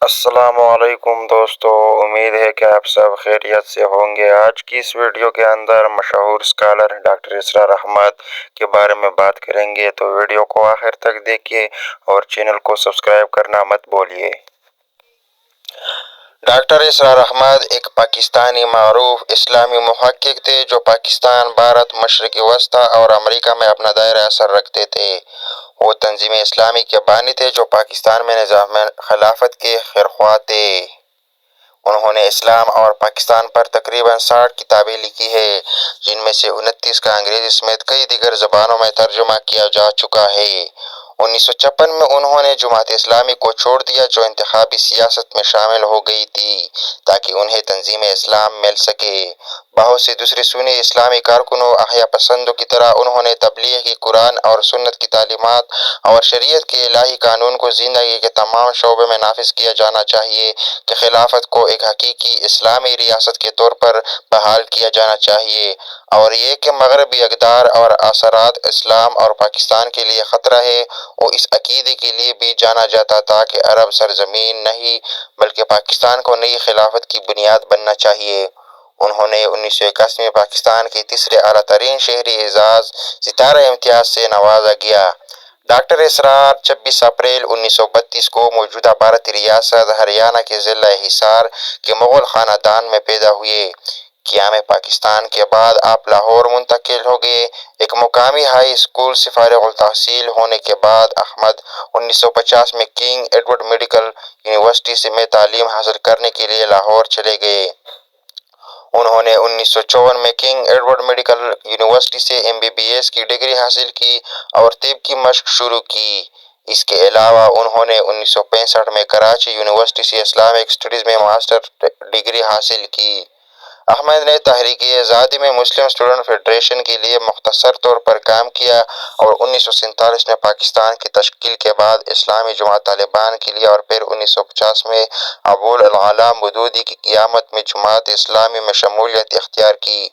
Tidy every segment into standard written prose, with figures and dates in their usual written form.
السلام علیکم دوستو، امید ہے کہ آپ سب خیریت سے ہوں گے۔ آج کی اس ویڈیو کے اندر مشہور اسکالر ڈاکٹر اسرار احمد کے بارے میں بات کریں گے، تو ویڈیو کو آخر تک دیکھیے اور چینل کو سبسکرائب کرنا مت بھولیے۔ ڈاکٹر اسرار احمد ایک پاکستانی معروف اسلامی محقق تھے جو پاکستان، بھارت، مشرقی وسطی اور امریکہ میں اپنا دائرہ اثر رکھتے تھے۔ وہ تنظیم اسلامی کے بانی تھے جو پاکستان میں نظام خلافت کے خیرخواہ تھے۔ انہوں نے اسلام اور پاکستان پر تقریباً 60 کتابیں لکھی ہیں، جن میں سے 29 کا انگریزی سمیت کئی دیگر زبانوں میں ترجمہ کیا جا چکا ہے۔ 1956 میں انہوں نے جماعت اسلامی کو چھوڑ دیا جو انتخابی سیاست میں شامل ہو گئی تھی تاکہ انہیں تنظیم اسلام مل سکے۔ بہت سے دوسرے سنی اسلامی کارکنوں احیاء پسندوں کی طرح انہوں نے تبلیغ کی قرآن اور سنت کی تعلیمات اور شریعت کے الہی قانون کو زندگی کے تمام شعبوں میں نافذ کیا جانا چاہیے کہ خلافت کو ایک حقیقی اسلامی ریاست کے طور پر بحال کیا جانا چاہیے، اور یہ کہ مغربی اقدار اور اثرات اسلام اور پاکستان کے لیے خطرہ ہے۔ وہ اس عقیدے کے لیے بھی جانا جاتا تھا کہ عرب سرزمین نہیں بلکہ پاکستان کو نئی خلافت کی بنیاد بننا چاہیے۔ انہوں نے 1981 میں پاکستان کے تیسرے اعلیٰ ترین شہری اعزاز ستارہ امتیاز سے نوازا گیا۔ ڈاکٹر اسرار 26 اپریل 1932 کو موجودہ بھارتی ریاست ہریانہ کے ضلع حصار کے مغل خاندان میں پیدا ہوئے۔ قیام پاکستان کے بعد آپ لاہور منتقل ہو گئے۔ ایک مقامی ہائی اسکول سے فارغ التحصیل ہونے کے بعد احمد 1950 میں کنگ ایڈورڈ میڈیکل یونیورسٹی میں تعلیم حاصل کرنے کے لیے لاہور چلے گئے۔ انہوں نے 1954 میں کنگ ایڈورڈ میڈیکل یونیورسٹی سے MBBS کی ڈگری حاصل کی اور طب کی مشق شروع کی۔ اس کے علاوہ انہوں نے 1965 میں کراچی یونیورسٹی سے اسلامک اسٹڈیز میں ماسٹر ڈگری حاصل کی۔ احمد نے تحریک آزادی میں مسلم اسٹوڈنٹ فیڈریشن کے لیے مختصر طور پر کام کیا اور 1947 میں پاکستان کی تشکیل کے بعد اسلامی جماعت طالبان کے لیے اور پھر 1950 میں ابو العلا مودودی کی قیادت میں جماعت اسلامی میں شمولیت اختیار کی۔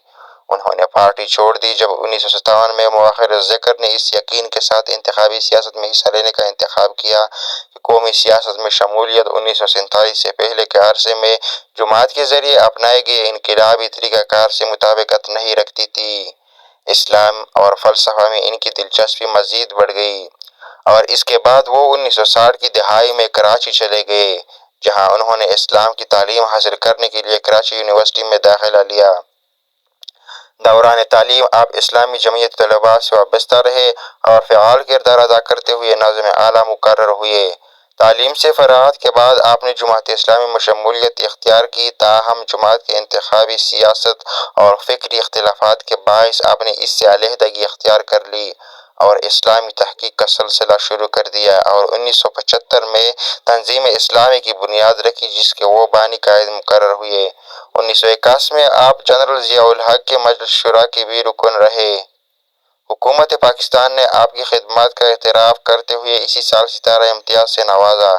انہوں نے پارٹی چھوڑ دی جب 1957 میں مؤخر الذکر نے اس یقین کے ساتھ انتخابی سیاست میں حصہ لینے کا انتخاب کیا کہ قومی سیاست میں شمولیت 1947 سے پہلے کے عرصے میں جماعت کے ذریعے اپنائے گئے انقلابی طریقہ کار سے مطابقت نہیں رکھتی تھی۔ اسلام اور فلسفہ میں ان کی دلچسپی مزید بڑھ گئی اور اس کے بعد وہ 1960 کی دہائی میں کراچی چلے گئے، جہاں انہوں نے اسلام کی تعلیم حاصل کرنے کے لیے کراچی یونیورسٹی میں داخلہ لیا۔ دوران تعلیم آپ اسلامی جمعیت طلباء سے وابستہ رہے اور فعال کردار ادا کرتے ہوئے ناظم اعلیٰ مقرر ہوئے۔ تعلیم سے فراغت کے بعد آپ نے جماعت اسلامی میں شمولیت اختیار کی، تاہم جماعت کے انتخابی سیاست اور فکری اختلافات کے باعث آپ نے اس سے علیحدگی اختیار کر لی اور اسلامی تحقیق کا سلسلہ شروع کر دیا اور 1975 میں تنظیم اسلامی کی بنیاد رکھی جس کے وہ بانی قائد مقرر ہوئے۔ 1981 میں آپ جنرل ضیاء الحق کے مجلس شورا کے بھی رکن رہے۔ حکومت پاکستان نے آپ کی خدمات کا اعتراف کرتے ہوئے اسی سال ستارہ امتیاز سے نوازا۔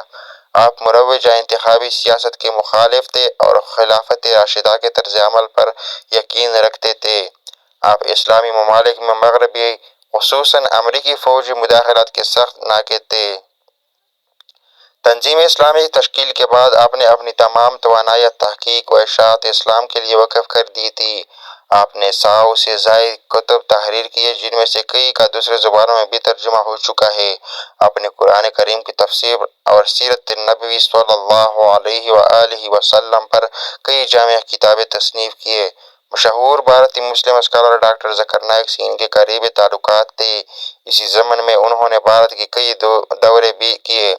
آپ مروجہ انتخابی سیاست کے مخالف تھے اور خلافت راشدہ کے طرز عمل پر یقین رکھتے تھے۔ آپ اسلامی ممالک میں مغربی خصوصاً امریکی فوجی مداخلت کے سخت ناقد تھے۔ تنظیم اسلامی کی تشکیل کے بعد آپ نے اپنی تمام توانائی تحقیق و اشاعت اسلام کے لیے وقف کر دی تھی۔ آپ نے 100 سے زائد کتب تحریر کیے جن میں سے کئی کا دوسری زبانوں میں بھی ترجمہ ہو چکا ہے۔ آپ نے قرآن کریم کی تفسیر اور سیرت النبوی صلی اللہ علیہ وآلہ وسلم پر کئی جامع کتابیں تصنیف کیے۔ مشہور بھارتی مسلم اسکالر ڈاکٹر ذکر نائک سے ان کے قریبی تعلقات تھے۔ اسی ضمن میں انہوں نے بھارت کے کئی دورے بھی کیے۔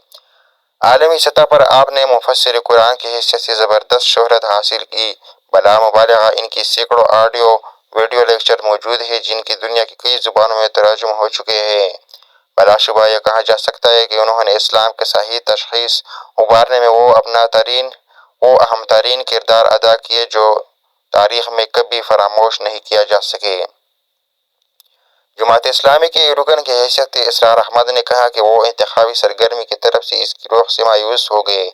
عالمی سطح پر آپ نے مفسر قرآن کی حیثیت سے زبردست شہرت حاصل کی۔ بلا مبالغہ ان کی سینکڑوں آڈیو ویڈیو لیکچر موجود ہیں جن کی دنیا کی کئی زبانوں میں ترجمہ ہو چکے ہیں۔ بلا شبہ یہ کہا جا سکتا ہے کہ انہوں نے اسلام کی صحیح تشخیص ابھارنے میں وہ اہم ترین کردار ادا کیے جو تاریخ میں کبھی فراموش نہیں کیا جا سکے۔ جماعت اسلامی کے رکن کی حیثیت اسرار احمد نے کہا کہ وہ انتخابی سرگرمی کی طرف سے اس گروہ سے مایوس ہو گئے۔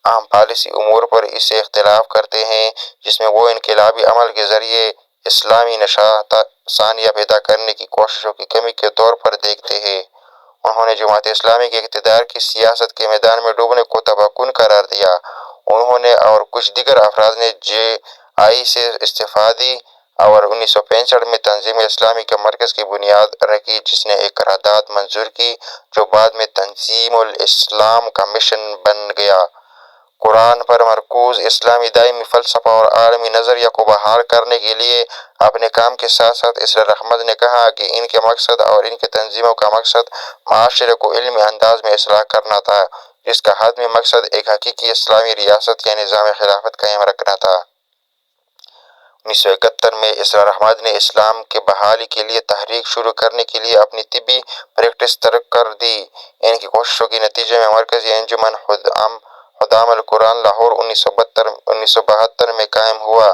اہم پالیسی امور پر اس سے اختلاف کرتے ہیں جس میں وہ انقلابی عمل کے ذریعے اسلامی نشات ثانیہ پیدا کرنے کی کوششوں کی کمی کے طور پر دیکھتے ہیں۔ انہوں نے جماعت اسلامی کے اقتدار کی سیاست کے میدان میں ڈوبنے کو تباہ کن قرار دیا۔ انہوں نے اور کچھ دیگر افراد نے جے آئی سے استعفیٰ دی اور 1965 میں تنظیم اسلامی کے مرکز کی بنیاد رکھی، جس نے ایک قرارداد منظور کی جو بعد میں تنظیم الاسلام کا مشن بن گیا۔ قرآن پر مرکوز اسلامی دائمی فلسفہ اور عالمی نظریہ کو بحال کرنے کے لیے اپنے کام کے ساتھ ساتھ اسرار احمد نے کہا کہ ان کے مقصد اور ان کی تنظیموں کا مقصد معاشرے کو علمی انداز میں اصلاح کرنا تھا، جس کا حتمی مقصد ایک حقیقی اسلامی ریاست یا نظام خلافت قائم رکھنا تھا۔ 1971 میں اسرار احمد نے اسلام کے بحالی کے لیے تحریک شروع کرنے کے لیے اپنی طبی پریکٹس ترک کر دی۔ ان کی کوششوں کے نتیجے میں مرکزی انجمن حدام القرآن لاہور 1972 میں قائم ہوا۔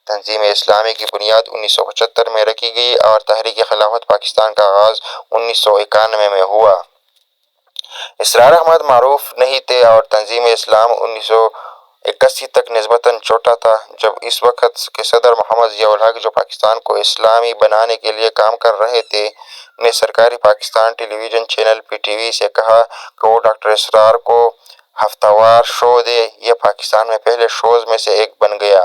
تنظیم اسلامی کی بنیاد 1975 میں رکھی گئی اور تحریک خلافت پاکستان کا آغاز 1991 میں ہوا۔ اسرار احمد معروف نہیں تھے اور تنظیم اسلام 1981 تک نسبتاً چھوٹا تھا، جب اس وقت کے صدر محمد ضیاء الحق، جو پاکستان کو اسلامی بنانے کے لیے کام کر رہے تھے، نے سرکاری Pakistan television channel P T V سے کہا کہ وہ ڈاکٹر اسرار کو ہفتہ وار شو دے۔ یہ پاکستان میں پہلے شوز میں سے ایک بن گیا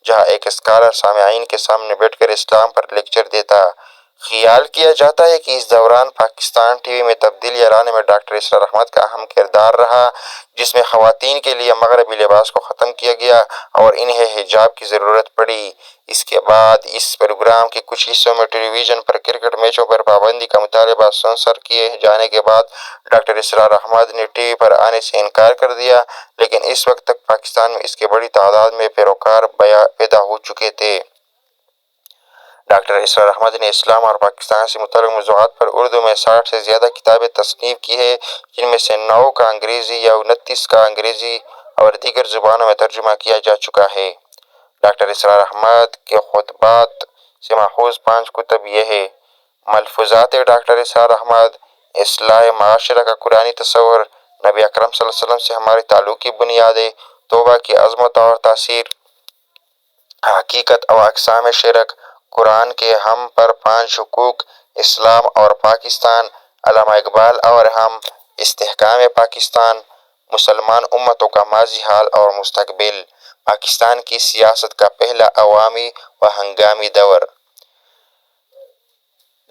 جہاں ایک اسکالر سامعین کے سامنے بیٹھ کر اسلام پر لیکچر دیتا۔ خیال کیا جاتا ہے کہ اس دوران پاکستان ٹی وی میں تبدیلیاں لانے میں ڈاکٹر اسرار احمد کا اہم کردار رہا، جس میں خواتین کے لیے مغربی لباس کو ختم کیا گیا اور انہیں حجاب کی ضرورت پڑی۔ اس کے بعد اس پروگرام کے کچھ حصوں میں ٹیلی ویژن پر کرکٹ میچوں پر پابندی کا مطالبہ سنسر کیے جانے کے بعد ڈاکٹر اسرار احمد نے ٹی وی پر آنے سے انکار کر دیا، لیکن اس وقت تک پاکستان میں اس کی بڑی تعداد میں پیروکار پیدا ہو چکے تھے۔ ڈاکٹر اسرار احمد نے اسلام اور پاکستان سے متعلق موضوعات پر اردو میں 60 سے زیادہ کتابیں تصنیف کی ہیں، جن میں سے 9 کا انگریزی یا 29 کا انگریزی اور دیگر زبانوں میں ترجمہ کیا جا چکا ہے۔ ڈاکٹر اسرار احمد کے خطبات سے ماخوذ 5 کتب یہ ہیں: ملفوظات ڈاکٹر اسرار احمد، اصلاح معاشرہ کا قرآنی تصور، نبی اکرم صلی اللہ علیہ وسلم سے ہمارے تعلق کی بنیادیں، توبہ کی عظمت اور تاثیر، حقیقت و اقسام شرک، قرآن کے ہم پر 5 حقوق، اسلام اور پاکستان، علامہ اقبال اور ہم، استحکام پاکستان، مسلمان امتوں کا ماضی، حال اور مستقبل، پاکستان کی سیاست کا پہلا عوامی و ہنگامی دور۔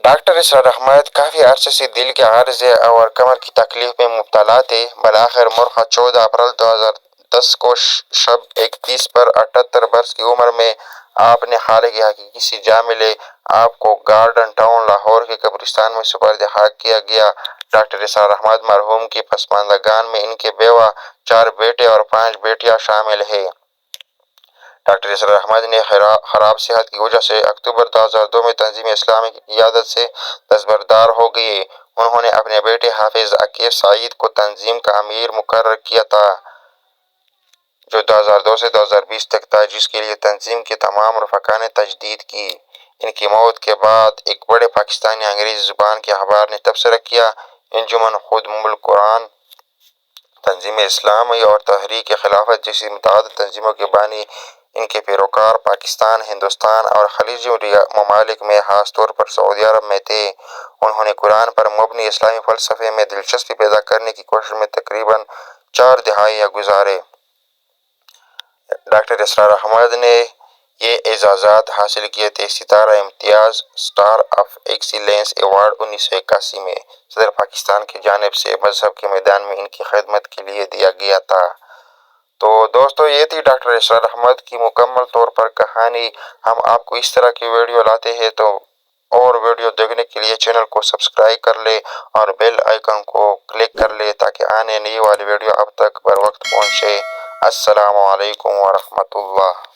ڈاکٹر اسرار احمد کافی عرصے سے دل کے عارضے اور کمر کی تکلیف میں مبتلا تھے۔ بالآخر مورخہ 14 اپریل 2010 کو شب 31 پر 78 برس کی عمر میں آپ نے خالق حقیقی سے جا ملے۔ آپ کو گارڈن ٹاؤن لاہور کے قبرستان میں سپرد خاک کیا گیا۔ ڈاکٹر اسرار احمد مرحوم کی پسماندگان میں ان کے بیوہ، 4 بیٹے اور 5 بیٹیاں شامل ہیں۔ ڈاکٹر اسرار احمد نے خراب صحت کی وجہ سے اکتوبر 2002 میں تنظیم اسلامی کی قیادت سے دستبردار ہو گئے۔ انہوں نے اپنے بیٹے حافظ عکیف سعید کو تنظیم کا امیر مقرر کیا تھا، جو 2002 سے 2020 تک تھا، جس کے لیے تنظیم کے تمام رفقا نے تجدید کی۔ ان کی موت کے بعد ایک بڑے پاکستانی انگریزی زبان کے اخبار نے تبصرہ کیا: انجمن خدام القرآن، تنظیم اسلامی اور تحریک خلافت جیسی متعدد تنظیموں کے بانی، ان کے پیروکار پاکستان، ہندوستان اور خلیجی ممالک میں، خاص طور پر سعودی عرب میں تھے۔ انہوں نے قرآن پر مبنی اسلامی فلسفے میں دلچسپی پیدا کرنے کی کوشش میں تقریباً 4 دہائیاں گزارے۔ ڈاکٹر اسرار احمد نے یہ اعزازات حاصل کیے تھے: ستارہ امتیاز، اسٹار آف ایکسیلنس ایوارڈ 1981 میں صدر پاکستان کی جانب سے مذہب کے میدان میں ان کی خدمت کے لیے دیا گیا تھا۔ تو دوستو، یہ تھی ڈاکٹر اسرار احمد کی مکمل طور پر کہانی۔ ہم آپ کو اس طرح کی ویڈیو لاتے ہیں، تو اور ویڈیو دیکھنے کے لیے چینل کو سبسکرائب کر لے اور بیل آئیکن کو کلک کر لے تاکہ آنے والی ویڈیو اب تک بر وقت پہنچے۔ السلام علیکم ورحمۃ اللہ۔